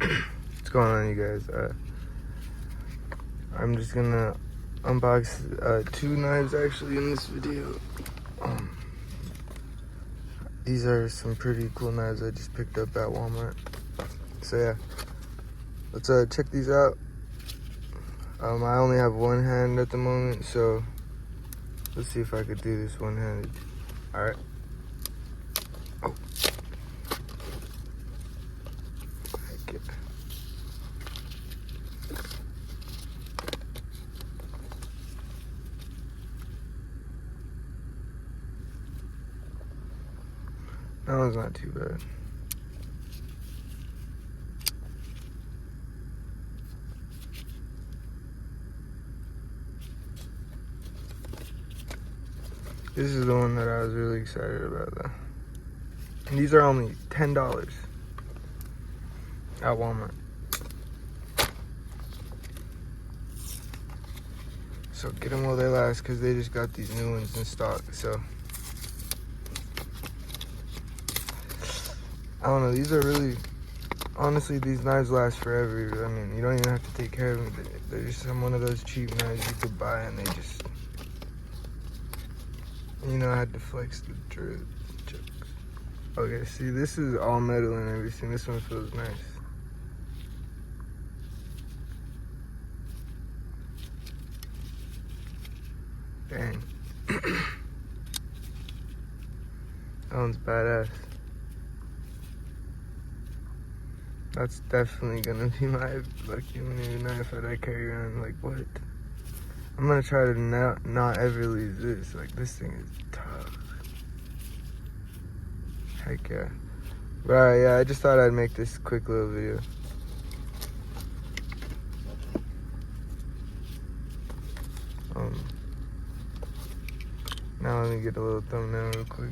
What's going on, you guys? I'm just gonna unbox 2 knives actually in this video. These are some pretty cool knives I just picked up at Walmart. So yeah, let's check these out. I only have one hand at the moment, so let's see if I could do this one-handed. All right. Oh. Heck yeah. That one's not too bad. This is the one that I was really excited about though. And these are only $10 at Walmart. So get them while they last, because they just got these new ones in stock. So I don't know, these are really, honestly, these knives last forever. I mean, you don't even have to take care of them. They're just one of those cheap knives you could buy, and they just, you know, I had to flex the drill chucks. Okay, see, this is all metal and everything. This one feels nice. Dang. That one's badass. That's definitely gonna be my lucky new knife that I carry around. Like, what? I'm gonna try to not ever lose this. Like, this thing is tough. Heck yeah. But alright, yeah, I just thought I'd make this quick little video. Now let me get a little thumbnail real quick.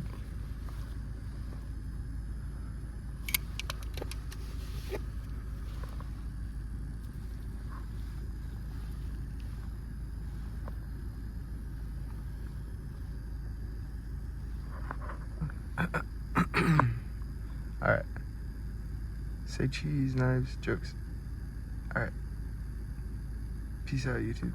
Alright. Say cheese, knives, jokes. Alright. Peace out, YouTube.